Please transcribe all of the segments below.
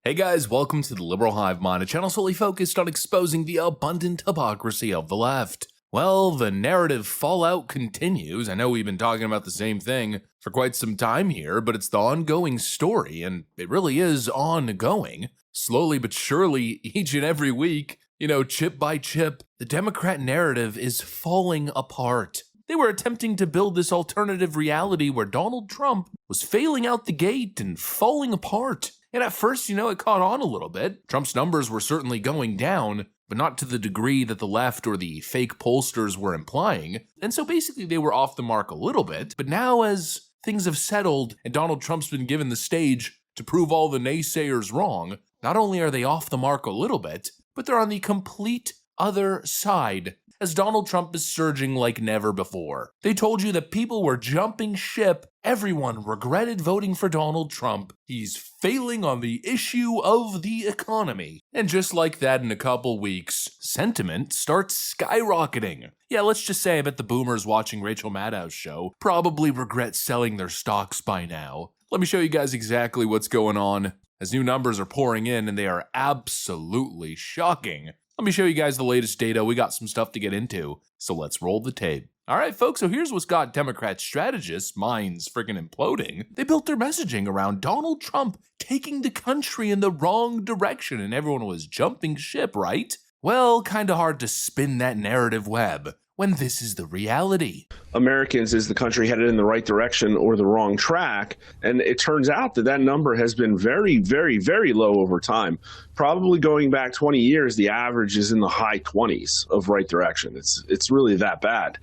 Hey guys, welcome to the Liberal Hive Mind, a channel solely focused on exposing the abundant hypocrisy of the left. Well, the narrative fallout continues. I know we've been talking about the same thing for quite some time here, but it's the ongoing story, and it really is ongoing. Slowly but surely, each and every week, chip by chip, the Democrat narrative is falling apart. They were attempting to build this alternative reality where Donald Trump was failing out the gate and falling apart. And at first, it caught on a little bit. Trump's numbers were certainly going down, but not to the degree that the left or the fake pollsters were implying. And so basically they were off the mark a little bit. But now as things have settled and Donald Trump's been given the stage to prove all the naysayers wrong, not only are they off the mark a little bit, but they're on the complete other side, as Donald Trump is surging like never before. They told you that people were jumping ship. Everyone regretted voting for Donald Trump. He's failing on the issue of the economy. And just like that, in a couple weeks, sentiment starts skyrocketing. Yeah, let's just say I bet the boomers watching Rachel Maddow's show probably regret selling their stocks by now. Let me show you guys exactly what's going on, as new numbers are pouring in and they are absolutely shocking. Let me show you guys the latest data. We got some stuff to get into, so let's roll the tape. All right, folks, so here's what's got Democrat strategists' minds friggin' imploding. They built their messaging around Donald Trump taking the country in the wrong direction, and everyone was jumping ship, right? Well, kinda hard to spin that narrative web when this is the reality. Americans, is the country headed in the right direction or the wrong track? And it turns out that that number has been very, very, very low over time. Probably going back 20 years, the average is in the high 20s of right direction. It's really that bad.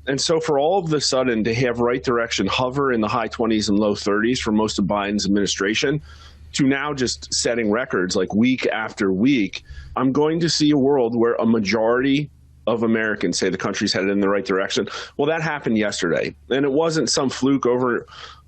And so for all of a sudden to have right direction hover in the high 20s and low 30s for most of Biden's administration, to now just setting records like week after week, I'm going to see a world where a majority of Americans say the country's headed in the right direction. Well, that happened yesterday, and it wasn't some fluke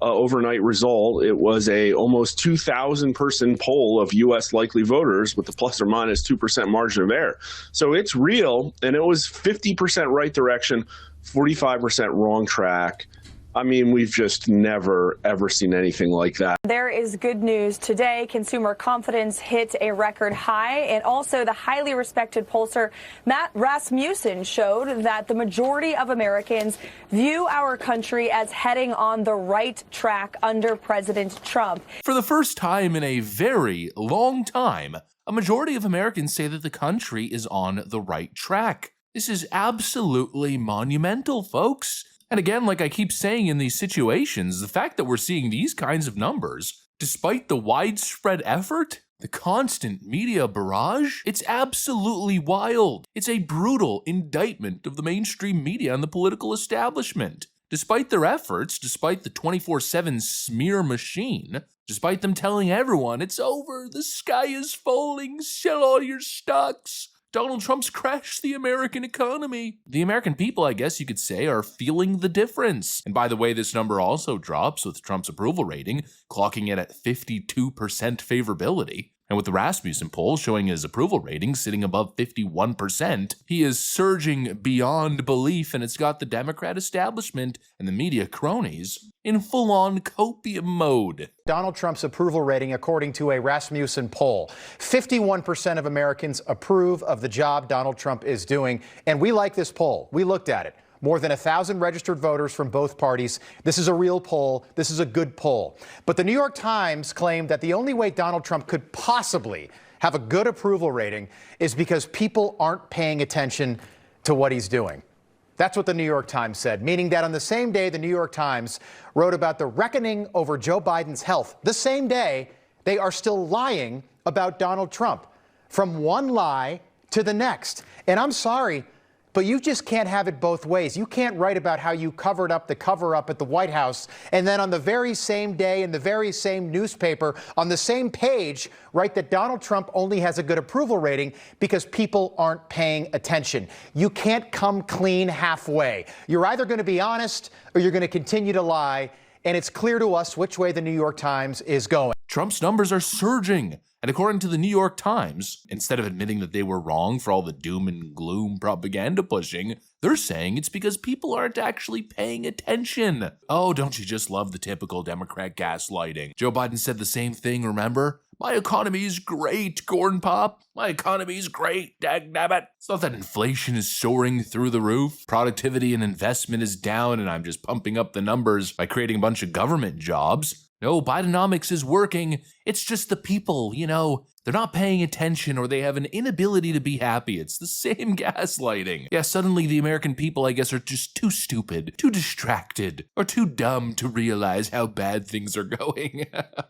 overnight result. It was a almost 2,000 person poll of U.S. likely voters with a plus or minus 2% margin of error. So it's real, and it was 50% right direction, 45% wrong track. I mean, we've just never, ever seen anything like that. There is good news today. Consumer confidence hit a record high, and also the highly respected pollster Matt Rasmussen showed that the majority of Americans view our country as heading on the right track under President Trump. For the first time in a very long time, a majority of Americans say that the country is on the right track. This is absolutely monumental, folks. And again, like I keep saying in these situations, the fact that we're seeing these kinds of numbers, despite the widespread effort, the constant media barrage, it's absolutely wild. It's a brutal indictment of the mainstream media and the political establishment. Despite their efforts, despite the 24/7 smear machine, despite them telling everyone it's over, the sky is falling, sell all your stocks, Donald Trump's crashed the American economy. The American people, I guess you could say, are feeling the difference. And by the way, this number also drops with Trump's approval rating, clocking it at 52% favorability. And with the Rasmussen poll showing his approval rating sitting above 51%, he is surging beyond belief, and it's got the Democrat establishment and the media cronies in full-on copium mode. Donald Trump's approval rating, according to a Rasmussen poll, 51% of Americans approve of the job Donald Trump is doing. And we like this poll. We looked at it. More than 1,000 registered voters from both parties. This is a real poll. This is a good poll. But the New York Times claimed that the only way Donald Trump could possibly have a good approval rating is because people aren't paying attention to what he's doing. That's what the New York Times said, meaning that on the same day the New York Times wrote about the reckoning over Joe Biden's health, the same day they are still lying about Donald Trump, from one lie to the next. And I'm sorry, but you just can't have it both ways. You can't write about how you covered up the cover-up at the White House and then on the very same day in the very same newspaper on the same page write that Donald Trump only has a good approval rating because people aren't paying attention. You can't come clean halfway. You're either going to be honest or you're going to continue to lie, and it's clear to us which way the New York Times is going. Trump's numbers are surging. And according to the New York Times, instead of admitting that they were wrong for all the doom and gloom propaganda pushing, They're saying it's because people aren't actually paying attention. Oh, don't you just love the typical Democrat gaslighting? Joe Biden said the same thing, remember? My economy's great, Corn Pop. My economy's great, dagnabbit. It's not that inflation is soaring through the roof, productivity and investment is down, and I'm just pumping up the numbers by creating a bunch of government jobs. No, Bidenomics is working. It's just the people, they're not paying attention or they have an inability to be happy. It's the same gaslighting. Yeah, suddenly the American people, I guess, are just too stupid, too distracted, or too dumb to realize how bad things are going.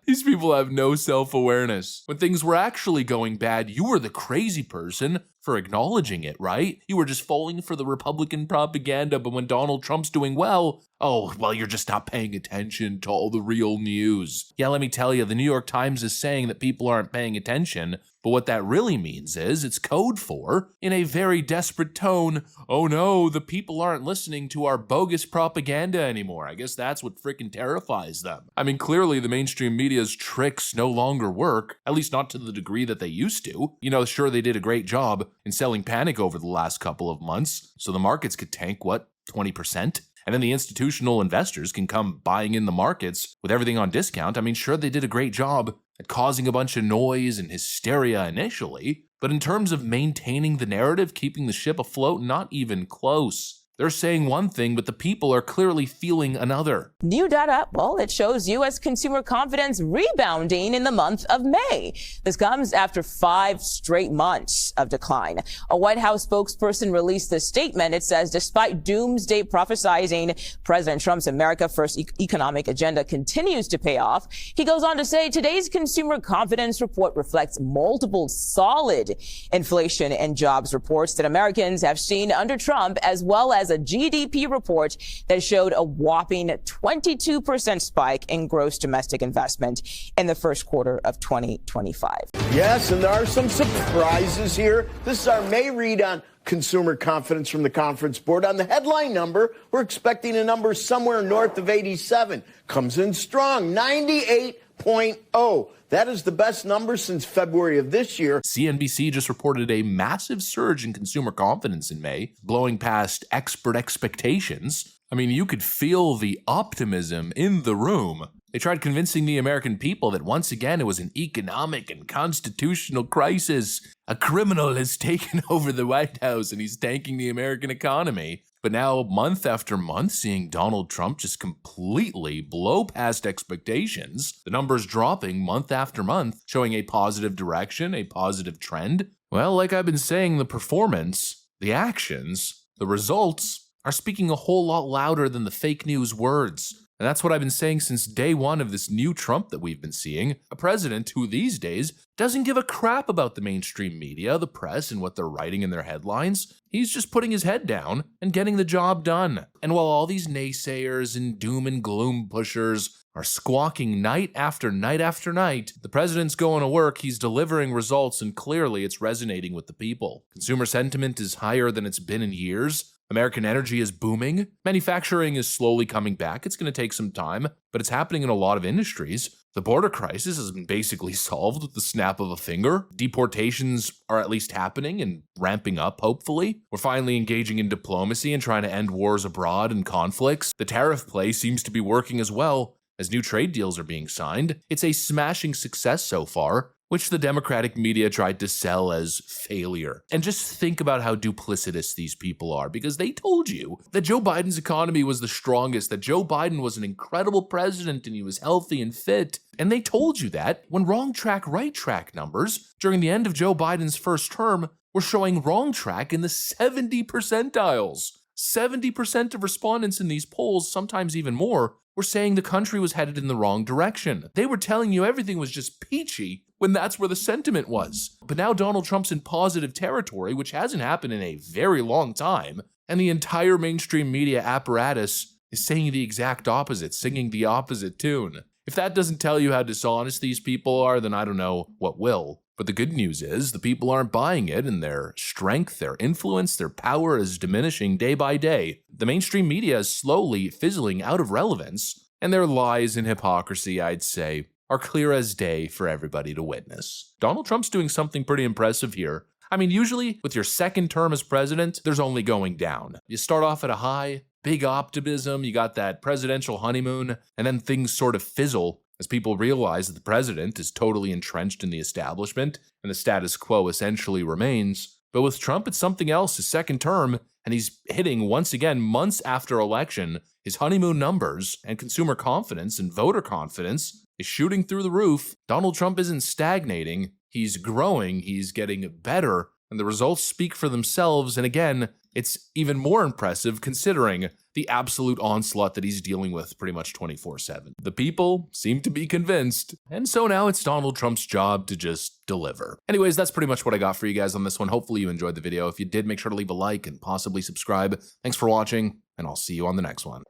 These people have no self-awareness. When things were actually going bad, you were the crazy person for acknowledging it, right? You were just falling for the Republican propaganda, but when Donald Trump's doing well, you're just not paying attention to all the real news. Yeah, let me tell you, the New York Times is saying that people aren't paying attention, but what that really means is it's code for, in a very desperate tone, oh no, the people aren't listening to our bogus propaganda anymore. I guess that's what frickin' terrifies them. I mean, clearly the mainstream media's tricks no longer work, at least not to the degree that they used to. Sure, they did a great job in selling panic over the last couple of months, so the markets could tank, 20%? And then the institutional investors can come buying in the markets with everything on discount. I mean, sure, they did a great job at causing a bunch of noise and hysteria initially, but in terms of maintaining the narrative, keeping the ship afloat, not even close. They're saying one thing, but the people are clearly feeling another. New data, it shows U.S. consumer confidence rebounding in the month of May. This comes after 5 straight months of decline. A White House spokesperson released this statement. It says, despite doomsday prophesizing, President Trump's America First economic agenda continues to pay off. He goes on to say, today's consumer confidence report reflects multiple solid inflation and jobs reports that Americans have seen under Trump, as well as a GDP report that showed a whopping 22% spike in gross domestic investment in the first quarter of 2025. Yes, and there are some surprises here. This is our May read on consumer confidence from the Conference Board. On the headline number, we're expecting a number somewhere north of 87. Comes in strong, 98.0. That is the best number since February of this year. CNBC just reported a massive surge in consumer confidence in May, blowing past expert expectations. I mean, you could feel the optimism in the room. They tried convincing the American people that once again it was an economic and constitutional crisis. A criminal has taken over the White House and he's tanking the American economy. But now, month after month, seeing Donald Trump just completely blow past expectations, the numbers dropping month after month, showing a positive direction, a positive trend. Well, like I've been saying, the performance, the actions, the results are speaking a whole lot louder than the fake news words. And that's what I've been saying since day one of this new Trump that we've been seeing, a president who these days doesn't give a crap about the mainstream media, the press, and what they're writing in their headlines. He's just putting his head down and getting the job done. And while all these naysayers and doom and gloom pushers are squawking night after night after night, the president's going to work, he's delivering results, and clearly it's resonating with the people. Consumer sentiment is higher than it's been in years. American energy is booming. Manufacturing is slowly coming back. It's going to take some time, but it's happening in a lot of industries. The border crisis has been basically solved with the snap of a finger. Deportations are at least happening and ramping up, hopefully. We're finally engaging in diplomacy and trying to end wars abroad and conflicts. The tariff play seems to be working as well, as new trade deals are being signed. It's a smashing success so far, which the Democratic media tried to sell as failure. And just think about how duplicitous these people are, because they told you that Joe Biden's economy was the strongest, that Joe Biden was an incredible president and he was healthy and fit. And they told you that when wrong track, right track numbers during the end of Joe Biden's first term were showing wrong track in the 70 percentiles. 70% of respondents in these polls, sometimes even more, were saying the country was headed in the wrong direction. They were telling you everything was just peachy when that's where the sentiment was. But now Donald Trump's in positive territory, which hasn't happened in a very long time, and the entire mainstream media apparatus is saying the exact opposite, singing the opposite tune. If that doesn't tell you how dishonest these people are, then I don't know what will. But the good news is the people aren't buying it, and their strength, their influence, their power is diminishing day by day. The mainstream media is slowly fizzling out of relevance, and their lies and hypocrisy, I'd say, are clear as day for everybody to witness. Donald Trump's doing something pretty impressive here. I mean, usually with your second term as president, there's only going down. You start off at a high, big optimism, you got that presidential honeymoon, and then things sort of fizzle as people realize that the president is totally entrenched in the establishment and the status quo essentially remains. But with Trump, it's something else, his second term, and he's hitting once again months after election. His honeymoon numbers and consumer confidence and voter confidence is shooting through the roof. Donald Trump isn't stagnating, he's growing, he's getting better, and the results speak for themselves. And again, it's even more impressive considering the absolute onslaught that he's dealing with pretty much 24/7. The people seem to be convinced, and so now it's Donald Trump's job to just deliver. Anyways, that's pretty much what I got for you guys on this one. Hopefully you enjoyed the video. If you did, make sure to leave a like and possibly subscribe. Thanks for watching, and I'll see you on the next one.